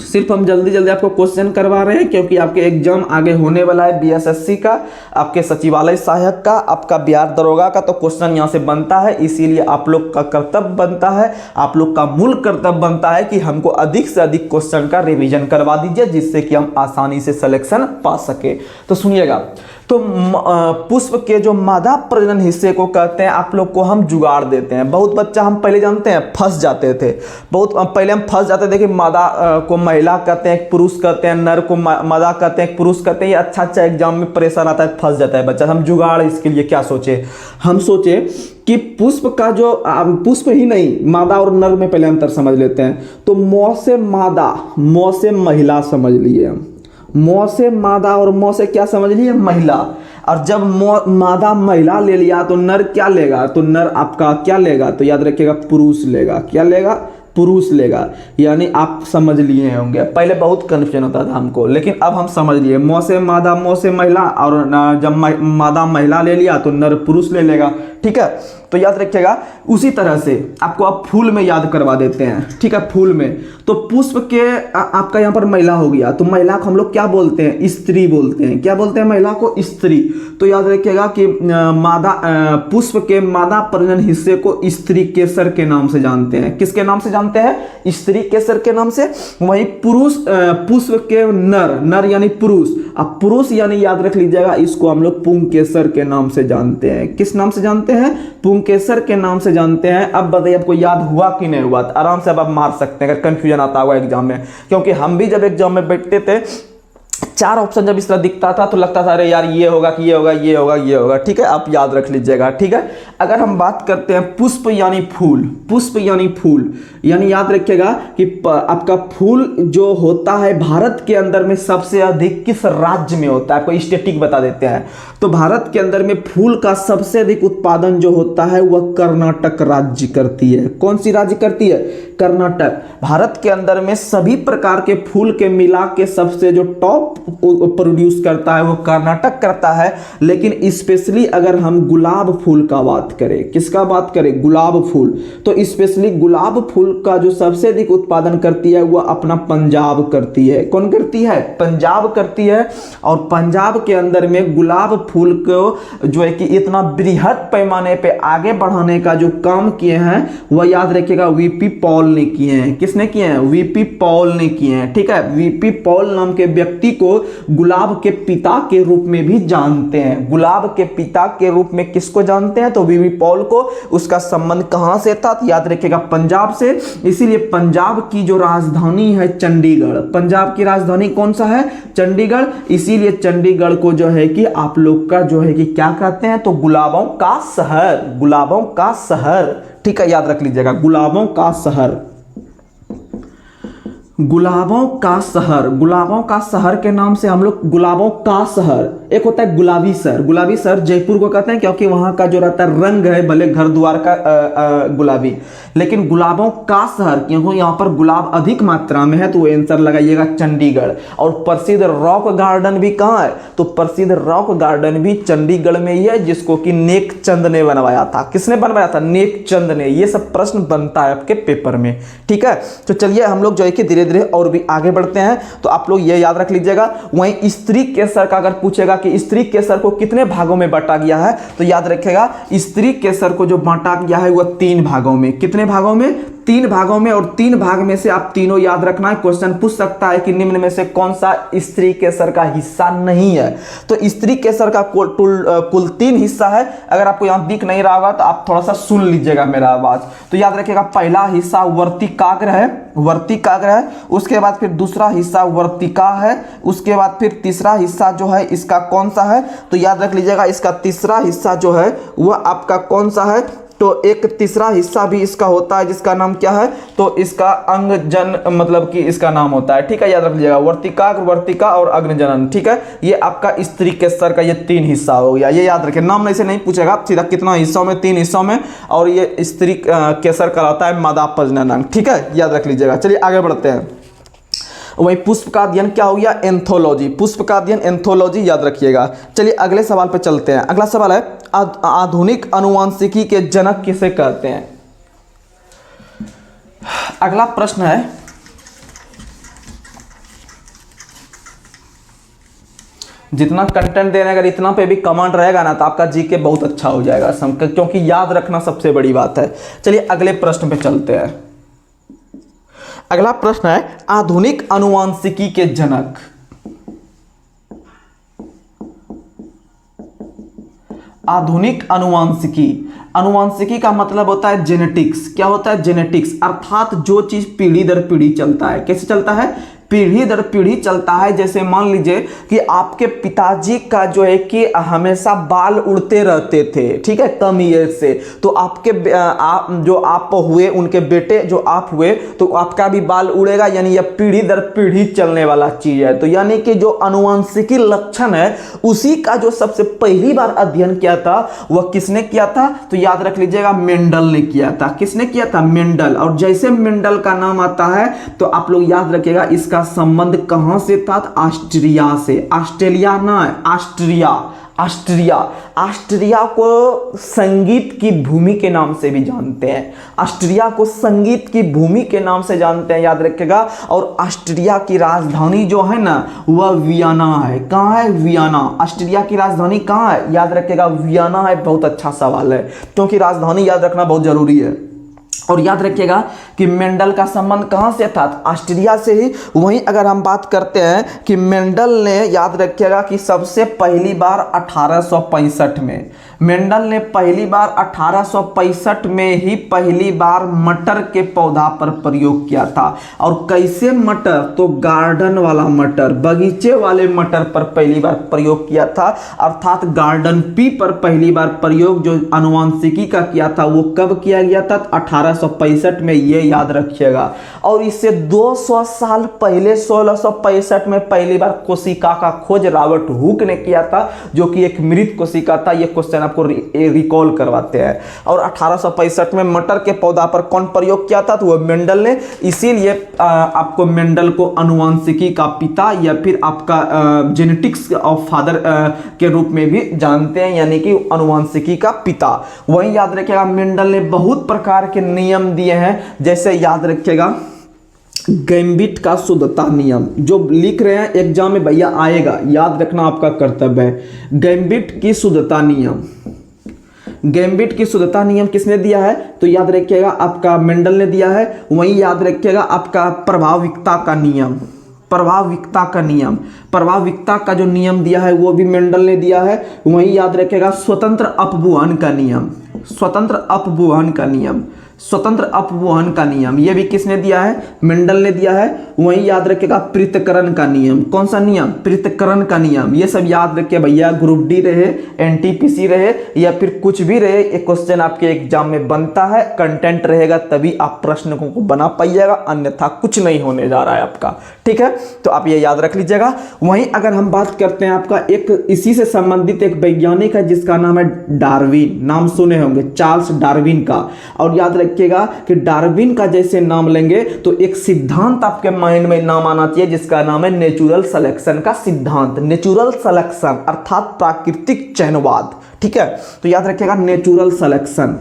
सिर्फ हम जल्दी आपको क्वेश्चन करवा रहे हैं क्योंकि आपके एग्जाम आगे होने वाला है बीएसएससी का, आपके सचिवालय सहायक का, आपका बिहार दरोगा का। तो क्वेश्चन यहां से बनता है, इसीलिए आप लोग का कर्तव्य बनता है, आप लोग का मूल कर्तव्य बनता है कि हमको अधिक से अधिक क्वेश्चन का रिवीजन करवा दीजिए, जिससे कि हम आसानी से सिलेक्शन पा सके। तो सुनिएगा, तो पुष्प के जो मादा प्रजनन हिस्से को कहते हैं आप लोग को हम जुगाड़ देते हैं। बहुत बच्चा हम पहले जानते हैं फंस जाते थे, बहुत पहले हम फंस जाते थे कि मादा को महिला कहते हैं, पुरुष कहते हैं, नर को मादा कहते हैं, पुरुष कहते हैं। ये अच्छा एग्जाम में प्रेशर आता है, फंस जाता है बच्चा। हम जुगाड़ इसके लिए क्या सोचे? हम सोचे कि पुष्प का जो पुष्प ही नहीं, मादा और नर में पहले अंतर समझ लेते हैं। तो मौ से मादा, मौ से महिला समझ लिए हम, मौ से मादा और मौ से क्या समझ लिए? महिला। और जब मादा महिला ले लिया तो नर क्या लेगा? तो नर आपका क्या लेगा? तो याद रखिएगा पुरुष लेगा। क्या लेगा? पुरुष लेगा। यानी आप समझ लिए होंगे, पहले बहुत कन्फ्यूजन होता था हमको, लेकिन अब हम समझ लिए। मौ से मादा, मौ से महिला, और जब मादा महिला ले लिया तो नर पुरुष ले लेगा। ठीक है, तो याद रखिएगा उसी तरह से आपको आप फूल में याद करवा देते हैं, ठीक है। फूल में तो पुष्प के आपका यहाँ पर महिला हो गया, तो महिला को हम लोग क्या बोलते हैं, स्त्री बोलते हैं। क्या बोलते हैं महिला को, स्त्री। तो याद रखिएगा कि मादा पुष्प के मादा प्रजनन हिस्से को स्त्री केसर के नाम से जानते हैं। किसके नाम से जानते हैं, स्त्री केसर के नाम से। वहीं पुरुष पुष्प के नर यानी पुरुष, अब पुरुष यानी याद रख लीजिएगा इसको हम लोग पुंकेसर के नाम से जानते हैं। किस नाम से जानते हैं, पुंकेसर के नाम से जानते हैं। अब बताइए आपको याद हुआ कि नहीं हुआ, तो आराम से अब आप मार सकते हैं अगर कंफ्यूजन आता हुआ एग्जाम में, क्योंकि हम भी जब एग्जाम में बैठते थे 4 ऑप्शन जब इस तरह दिखता था तो लगता था अरे यार ये होगा कि ये होगा, ये होगा, ये होगा, ठीक है। आप याद रख लीजिएगा, ठीक है। अगर हम बात करते हैं पुष्प यानी फूल, पुष्प यानी फूल, यानी याद रखिएगा कि आपका फूल जो होता है भारत के अंदर में सबसे अधिक किस राज्य में होता है, आपको स्टेटिक बता देते हैं। तो भारत के अंदर में फूल का सबसे अधिक उत्पादन जो होता है वह कर्नाटक राज्य करती है। कौन सी राज्य करती है, कर्नाटक। भारत के अंदर में सभी प्रकार के फूल के मिला के सबसे जो टॉप प्रोड्यूस करता है वो कर्नाटक करता है। लेकिन स्पेशली अगर हम गुलाब फूल का बात करें, किसका बात करें, गुलाब फूल, तो स्पेशली गुलाब फूल का जो सबसे अधिक उत्पादन करती है वह अपना पंजाब करती है। कौन करती है, पंजाब करती है। और पंजाब के अंदर में गुलाब फूल को जो है कि इतना बृहद पैमाने पे आगे बढ़ाने का जो काम किए हैं वह याद रखिएगा वीपी पॉल ने किए हैं। किसने किए हैं, वीपी पॉल ने किए हैं, ठीक है। वीपी पॉल नाम के व्यक्ति को गुलाब के पिता के रूप में भी जानते हैं। गुलाब के पिता के रूप में किसको जानते हैं, तो वीपी पॉल को। उसका संबंध कहां से था, तो याद रखिएगा पंजाब से। इसीलिए पंजाब की जो राजधानी है चंडीगढ़, पंजाब की राजधानी कौन सा है, चंडीगढ़। इसीलिए चंडीगढ़ को जो है कि आप लोग का जो है कि क्या कहते हैं, तो गुलाबों का शहर, गुलाबों का शहर, ठीक है। याद रख लीजिएगा गुलाबों का शहर, गुलाबों का शहर। गुलाबों का शहर के नाम से हम लोग गुलाबों का शहर, एक होता है गुलाबी शहर। गुलाबी शहर जयपुर को कहते हैं क्योंकि वहां का जो रहता है रंग है भले घर द्वार का गुलाबी, लेकिन गुलाबों का शहर क्योंकि यहाँ पर गुलाब अधिक मात्रा में है तो आंसर लगाइएगा चंडीगढ़। और प्रसिद्ध रॉक गार्डन भी कहाँ है, तो प्रसिद्ध रॉक गार्डन भी चंडीगढ़ में ही है, जिसको कि नेक चंद ने बनवाया था। किसने बनवाया था, नेक चंद ने। ये सब प्रश्न बनता है आपके पेपर में, ठीक है। तो चलिए हम लोग जो है कि धीरे धीरे और भी आगे बढ़ते हैं। तो आप लोग ये याद रख लीजिएगा। वहीं स्त्री केसर का अगर पूछेगा कि स्त्री केसर को कितने भागों में बांटा गया है, तो याद रखिएगा स्त्री केसर को जो बांटा गया है वह 3 भागों में। कितने भागों में, 3 भागों में। और 3 भाग में से आप तीनों याद रखना है। क्वेश्चन पूछ सकता है कि निम्न में से कौन सा स्त्री केसर का हिस्सा नहीं है। तो स्त्री केसर का कुल 3 हिस्सा है। अगर आपको यहां दिख नहीं रहा होगा तो आप थोड़ा सा सुन लीजिएगा मेरा आवाज। तो याद रखिएगा पहला हिस्सा वर्तिकाग्र है, वर्तिकाग्र है। उसके बाद फिर दूसरा हिस्सा वर्तिका है। उसके बाद फिर तीसरा हिस्सा जो है इसका कौन सा है, तो याद रख लीजिएगा इसका तीसरा हिस्सा जो है वह आपका कौन सा है, तो एक तीसरा हिस्सा भी इसका होता है जिसका नाम क्या है, तो इसका अंगजन मतलब कि इसका नाम होता है, ठीक है। याद रख लीजिएगा वर्तिकाग्र, वर्तिका और अग्नजनन, ठीक है। ये आपका स्त्री केसर का ये 3 हिस्सा हो गया। ये याद रखिए, नाम ऐसे नहीं पूछेगा सीधा कितना हिस्सों में, 3 हिस्सों में। और ये स्त्री केसर कहलाता है मादा प्रजनन, ठीक है। याद रख लीजिएगा। चलिए आगे बढ़ते हैं। वही पुष्प का अध्ययन क्या हो गया, एंथोलॉजी। पुष्प का अध्ययन एंथोलॉजी, याद रखिएगा। चलिए अगले सवाल पे चलते हैं। अगला सवाल है आधुनिक आनुवंशिकी के जनक किसे कहते हैं। अगला प्रश्न है, जितना कंटेंट देने अगर इतना पे भी कमांड रहेगा ना तो आपका जीके बहुत अच्छा हो जाएगा, क्योंकि याद रखना सबसे बड़ी बात है। चलिए अगले प्रश्न पे चलते हैं। अगला प्रश्न है आधुनिक आनुवंशिकी के जनक। आधुनिक आनुवंशिकी, आनुवंशिकी का मतलब होता है जेनेटिक्स। क्या होता है, जेनेटिक्स, अर्थात जो चीज पीढ़ी दर पीढ़ी चलता है। कैसे चलता है, पीढ़ी दर पीढ़ी चलता है। जैसे मान लीजिए कि आपके पिताजी का जो है कि हमेशा बाल उड़ते रहते थे, ठीक है, कम एज से, तो आपके जो आप हुए उनके बेटे जो आप हुए तो आपका भी बाल उड़ेगा, यानी यह पीढ़ी दर पीढ़ी चलने वाला चीज है। तो यानी कि जो आनुवंशिकी लक्षण है उसी का जो सबसे पहली बार अध्ययन किया था वह किसने किया था, तो याद रख लीजिएगा मेंडल ने किया था। किसने किया था, मेंडल। और जैसे मेंडल का नाम आता है तो आप लोग याद रखिएगा इसका संबंध कहां से था, ऑस्ट्रिया से। ऑस्ट्रेलिया ना है, ऑस्ट्रिया, ऑस्ट्रिया। ऑस्ट्रिया को संगीत की भूमि के नाम से भी जानते हैं। ऑस्ट्रिया को संगीत की भूमि के नाम से जानते हैं, याद रखिएगा। और ऑस्ट्रिया की राजधानी जो है ना वह वियना है। कहाँ है? वियना। ऑस्ट्रिया की राजधानी कहाँ है? याद रखिएगा वियना है। बहुत अच्छा सवाल है, क्योंकि राजधानी याद रखना बहुत जरूरी है। और याद रखिएगा कि मेंडल का संबंध कहाँ से था? ऑस्ट्रिया से ही। वहीं अगर हम बात करते हैं कि मेंडल ने, याद रखिएगा कि सबसे पहली बार 1865 में, मेंडल ने पहली बार 1865 में ही पहली बार मटर के पौधा पर प्रयोग किया था। और कैसे मटर? तो गार्डन वाला मटर, बगीचे वाले मटर पर पहली बार प्रयोग किया था, अर्थात गार्डन पी पर पहली बार प्रयोग जो आनुवंशिकी का किया था वो कब किया गया था? 1865 में, ये याद रखिएगा। और इससे 200 साल पहले 1665 में पहली बार कोशिका का खोज रॉबर्ट हुक ने किया था, जो कि एक मृत कोशिका था। ये क्वेश्चन आपको रिकॉल करवाते हैं। और 1865 में मटर के पौधा पर कौन प्रयोग किया था? तो वो मेंडल ने। इसीलिए आपको मेंडल को आनुवंशिकी का पिता या फिर आपका जेनेटिक्स ऑफ फादर के रूप में भी जानते हैं, यानी कि आनुवंशिकी का पिता। वहीं याद रखिएगा मेंडल ने बहुत प्रकार के नियम दिए हैं, जैसे याद रखिएगा गैम्बिट का शुद्धता नियम, जो लिख रहे हैं एग्जाम में भैया आएगा, याद रखना आपका कर्तव्य है। गैम्बिट की शुद्धता नियम, गैम्बिट की शुद्धता नियम किसने दिया है? तो याद रखिएगा आपका मेंडल ने दिया है। वहीं याद रखिएगा आपका प्रभाविकता का नियम, प्रभाविकता का नियम, प्रभाविकता का जो नियम दिया है वो भी मेंडल ने दिया है। वहीं याद रखिएगा स्वतंत्र अपवहन का नियम, स्वतंत्र अपवहन का नियम, स्वतंत्र अपवहन का नियम, ये भी किसने दिया है? मेंडल ने दिया है। वहीं याद रखिएगा पृथक्करण का नियम। कौन सा नियम? पृथक्करण का नियम। ये सब याद रखिए भैया, ग्रुप डी रहे, एनटीपीसी रहे या फिर कुछ भी रहे, एक क्वेश्चन आपके एग्जाम में बनता है। कंटेंट रहेगा तभी आप प्रश्न को बना पाइएगा, अन्यथा कुछ नहीं होने जा रहा है आपका। ठीक है, तो आप ये याद रख लीजिएगा। वहीं अगर हम बात करते हैं आपका एक इसी से संबंधित एक वैज्ञानिक है जिसका नाम है डार्विन, नाम सुने होंगे, चार्ल्स डार्विन का। और याद रखिएगा कि डार्विन का जैसे नाम लेंगे तो एक सिद्धांत आपके माइंड में नाम आना चाहिए जिसका नाम है नेचुरल सिलेक्शन का सिद्धांत। नेचुरल सिलेक्शन अर्थात प्राकृतिक चयनवाद। ठीक है, तो याद रखिएगा नेचुरल सिलेक्शन,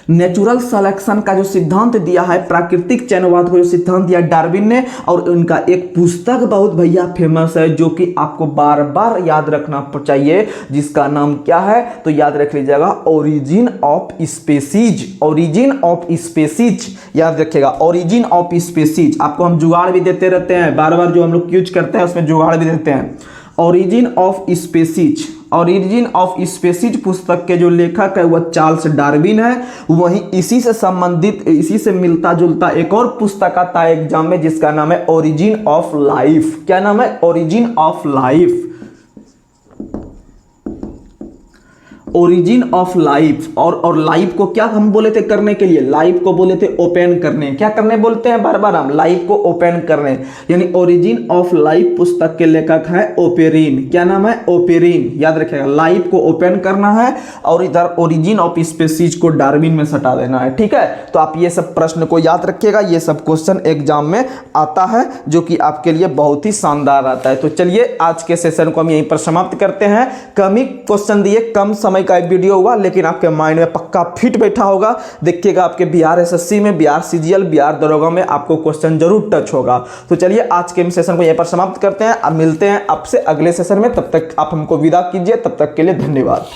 नेचुरल सिलेक्शन का जो सिद्धांत दिया है, प्राकृतिक चयनवाद को जो सिद्धांत दिया डार्विन ने। और उनका एक पुस्तक बहुत भैया फेमस है जो कि आपको बार बार याद रखना चाहिए, जिसका नाम क्या है? तो याद रख लीजिएगा origin of species, origin of species, याद रखिएगा ओरिजिन ऑफ स्पीसीज। आपको हम जुगाड़ भी देते रहते हैं, बार बार जो हम लोग यूज करते हैं उसमें जुगाड़ भी देते हैं। Origin of species, origin of species पुस्तक के जो लेखक है वह चार्ल्स डार्विन है। वहीं इसी से संबंधित, इसी से मिलता जुलता एक और पुस्तक आता है एग्जाम में जिसका नाम है ओरिजिन ऑफ लाइफ। क्या नाम है? Origin of life, origin of life. और लाइफ को क्या हम बोले थे करने के लिए? लाइफ को बोले थे ओपन करने। क्या करने बोलते हैं बार बार हम? लाइफ को ओपन करने, यानी ओरिजिन ऑफ लाइफ पुस्तक के लेखक है ओपेरिन। क्या नाम है? ओपेरिन। याद रखिएगा लाइफ को ओपन करना है और इधर ओरिजिन ऑफ स्पीसीज को डार्विन में सटा देना है। ठीक है, तो आप ये सब प्रश्न को याद रखिएगा, ये सब क्वेश्चन एग्जाम में आता है जो कि आपके लिए बहुत ही शानदार आता है। तो चलिए आज के सेशन को हम यहीं पर समाप्त करते हैं। कम ही क्वेश्चन दिए, कम समय का एक वीडियो हुआ, लेकिन आपके माइंड में पक्का फिट बैठा होगा। देखिएगा आपके बिहार एसएससी में, बिहार सीजीएल, बिहार दरोगा में आपको क्वेश्चन जरूर टच होगा। तो चलिए आज के सेशन को यहीं पर समाप्त करते हैं। अब मिलते हैं आपसे अगले सेशन में, तब तक आप हमको विदा कीजिए। तब तक के लिए धन्यवाद।